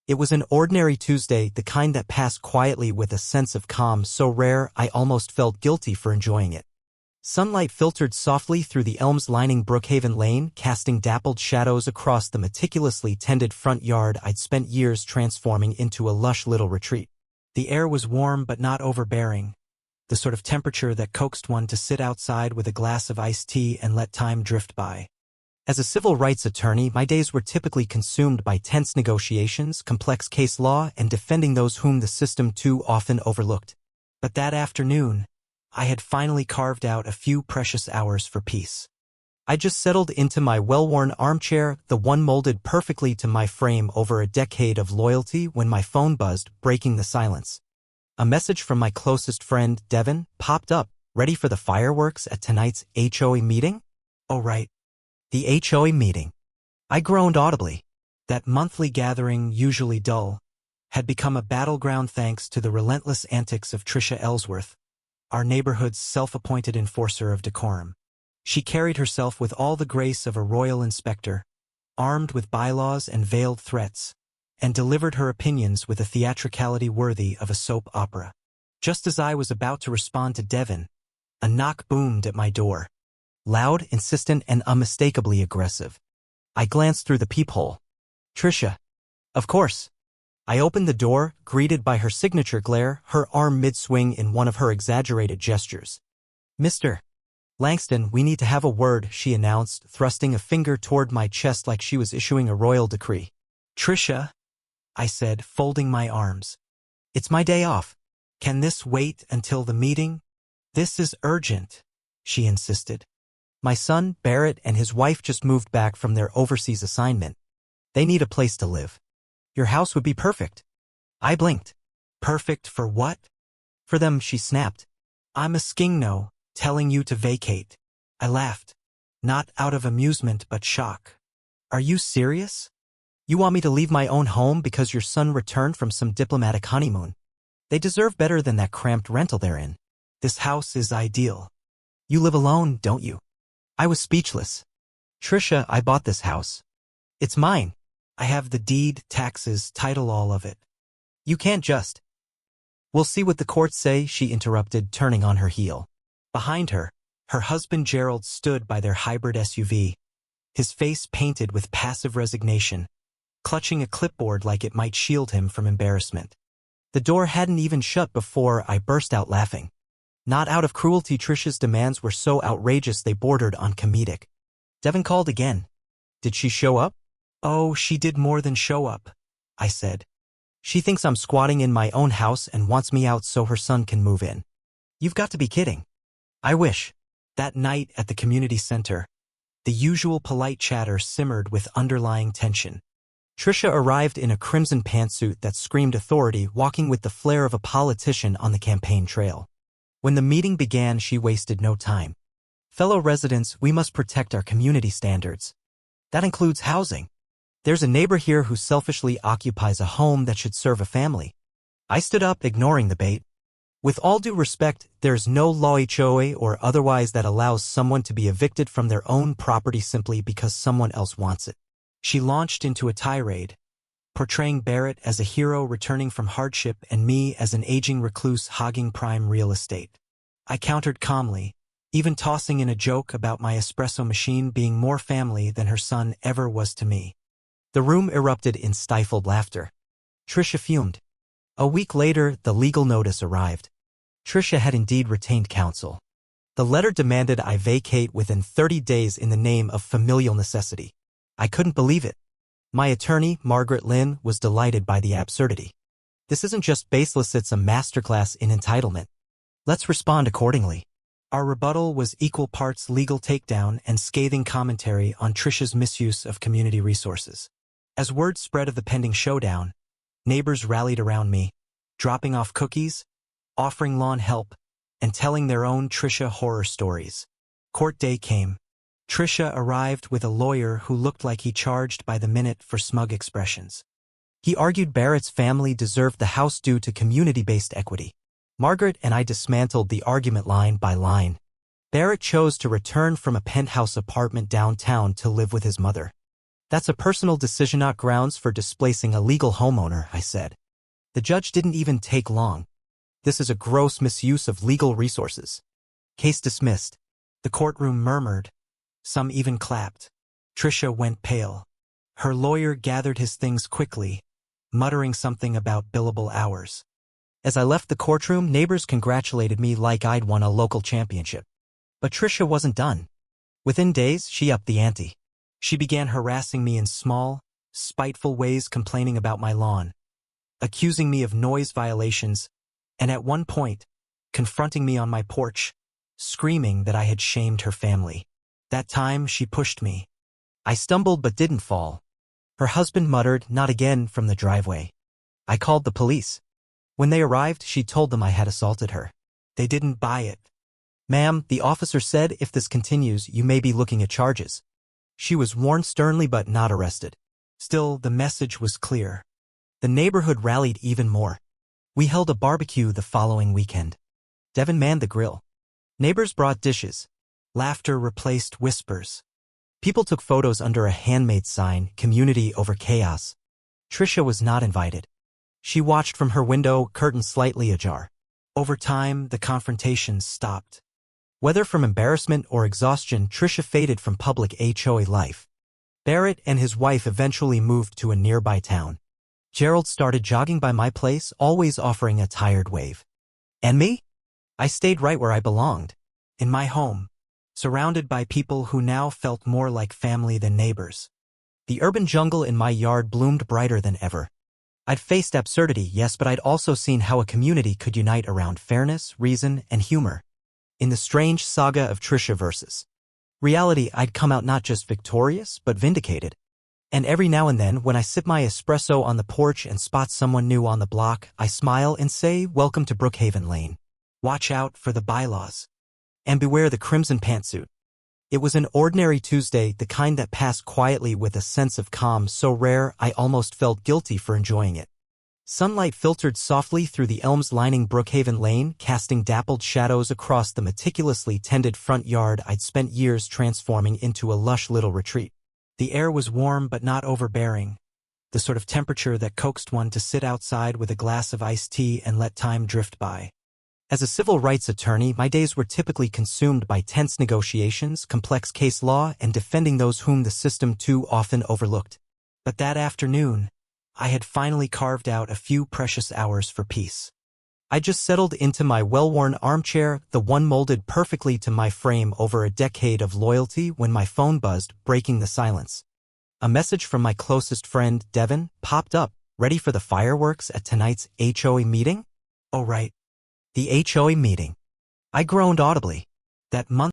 It was an ordinary Tuesday, the kind that passed quietly with a sense of calm so rare I almost felt guilty for enjoying it. Sunlight filtered softly through the elms lining Brookhaven Lane, casting dappled shadows across the meticulously tended front yard I'd spent years transforming into a lush little retreat. The air was warm but not overbearing, the sort of temperature that coaxed one to sit outside with a glass of iced tea and let time drift by. As a civil rights attorney, my days were typically consumed by tense negotiations, complex case law, and defending those whom the system too often overlooked. But that afternoon, I had finally carved out a few precious hours for peace. I just settled into my well-worn armchair, the one molded perfectly to my frame over a decade of loyalty, when my phone buzzed, breaking the silence. A message from my closest friend, Devin, popped up. Ready for the fireworks at tonight's HOA meeting? Oh right. The HOA meeting. I groaned audibly. That monthly gathering, usually dull, had become a battleground thanks to the relentless antics of Tricia Ellsworth, our neighborhood's self-appointed enforcer of decorum. She carried herself with all the grace of a royal inspector, armed with bylaws and veiled threats, and delivered her opinions with a theatricality worthy of a soap opera. Just as I was about to respond to Devin, a knock boomed at my door. Loud, insistent, and unmistakably aggressive. I glanced through the peephole. Tricia. Of course. I opened the door, greeted by her signature glare, her arm mid-swing in one of her exaggerated gestures. Mr. Langston, we need to have a word, she announced, thrusting a finger toward my chest like she was issuing a royal decree. Tricia, I said, folding my arms. It's my day off. Can this wait until the meeting? This is urgent, she insisted. My son, Barrett, and his wife just moved back from their overseas assignment. They need a place to live. Your house would be perfect. I blinked. Perfect for what? For them, she snapped. I'm a skingno, telling you to vacate. I laughed. Not out of amusement but shock. Are you serious? You want me to leave my own home because your son returned from some diplomatic honeymoon? They deserve better than that cramped rental they're in. This house is ideal. You live alone, don't you? I was speechless. Tricia, I bought this house. It's mine. I have the deed, taxes, title, all of it. You can't just. We'll see what the courts say, she interrupted, turning on her heel. Behind her, her husband Gerald stood by their hybrid SUV, his face painted with passive resignation, clutching a clipboard like it might shield him from embarrassment. The door hadn't even shut before I burst out laughing. Not out of cruelty, Tricia's demands were so outrageous they bordered on comedic. Devin called again. Did she show up? Oh, she did more than show up, I said. She thinks I'm squatting in my own house and wants me out so her son can move in. You've got to be kidding. I wish. That night at the community center, the usual polite chatter simmered with underlying tension. Tricia arrived in a crimson pantsuit that screamed authority, walking with the flair of a politician on the campaign trail. When the meeting began, she wasted no time. Fellow residents, we must protect our community standards. That includes housing. There's a neighbor here who selfishly occupies a home that should serve a family. I stood up, ignoring the bait. With all due respect, there's no law HOA or otherwise that allows someone to be evicted from their own property simply because someone else wants it. She launched into a tirade, portraying Barrett as a hero returning from hardship and me as an aging recluse hogging prime real estate. I countered calmly, even tossing in a joke about my espresso machine being more family than her son ever was to me. The room erupted in stifled laughter. Tricia fumed. A week later, the legal notice arrived. Tricia had indeed retained counsel. The letter demanded I vacate within 30 days in the name of familial necessity. I couldn't believe it. My attorney, Margaret Lynn, was delighted by the absurdity. This isn't just baseless, it's a masterclass in entitlement. Let's respond accordingly. Our rebuttal was equal parts legal takedown and scathing commentary on Tricia's misuse of community resources. As word spread of the pending showdown, neighbors rallied around me, dropping off cookies, offering lawn help, and telling their own Tricia horror stories. Court day came. Tricia arrived with a lawyer who looked like he charged by the minute for smug expressions. He argued Barrett's family deserved the house due to community-based equity. Margaret and I dismantled the argument line by line. Barrett chose to return from a penthouse apartment downtown to live with his mother. That's a personal decision, not grounds for displacing a legal homeowner, I said. The judge didn't even take long. This is a gross misuse of legal resources. Case dismissed. The courtroom murmured. Some even clapped. Tricia went pale. Her lawyer gathered his things quickly, muttering something about billable hours. As I left the courtroom, neighbors congratulated me like I'd won a local championship. But Tricia wasn't done. Within days, she upped the ante. She began harassing me in small, spiteful ways, complaining about my lawn, accusing me of noise violations, and at one point, confronting me on my porch, screaming that I had shamed her family. That time, she pushed me. I stumbled but didn't fall. Her husband muttered, "Not again," from the driveway. I called the police. When they arrived, she told them I had assaulted her. They didn't buy it. "Ma'am," the officer said, "if this continues, you may be looking at charges." She was warned sternly but not arrested. Still, the message was clear. The neighborhood rallied even more. We held a barbecue the following weekend. Devin manned the grill. Neighbors brought dishes. Laughter replaced whispers. People took photos under a handmade sign, "Community over chaos." Tricia was not invited. She watched from her window, curtain slightly ajar. Over time, the confrontations stopped. Whether from embarrassment or exhaustion, Tricia faded from public HOA life. Barrett and his wife eventually moved to a nearby town. Gerald started jogging by my place, always offering a tired wave. And me? I stayed right where I belonged, in my home, surrounded by people who now felt more like family than neighbors. The urban jungle in my yard bloomed brighter than ever. I'd faced absurdity, yes, but I'd also seen how a community could unite around fairness, reason, and humor. In the strange saga of Tricia versus reality, I'd come out not just victorious, but vindicated. And every now and then, when I sip my espresso on the porch and spot someone new on the block, I smile and say, "Welcome to Brookhaven Lane. Watch out for the bylaws. And beware the crimson pantsuit." It was an ordinary Tuesday, the kind that passed quietly with a sense of calm so rare I almost felt guilty for enjoying it. Sunlight filtered softly through the elms lining Brookhaven Lane, casting dappled shadows across the meticulously tended front yard I'd spent years transforming into a lush little retreat. The air was warm but not overbearing, the sort of temperature that coaxed one to sit outside with a glass of iced tea and let time drift by. As a civil rights attorney, my days were typically consumed by tense negotiations, complex case law, and defending those whom the system too often overlooked. But that afternoon, I had finally carved out a few precious hours for peace. I just settled into my well-worn armchair, the one molded perfectly to my frame over a decade of loyalty, when my phone buzzed, breaking the silence. A message from my closest friend, Devin, popped up. "Ready for the fireworks at tonight's HOA meeting?" Oh right. The HOA meeting. I groaned audibly. That month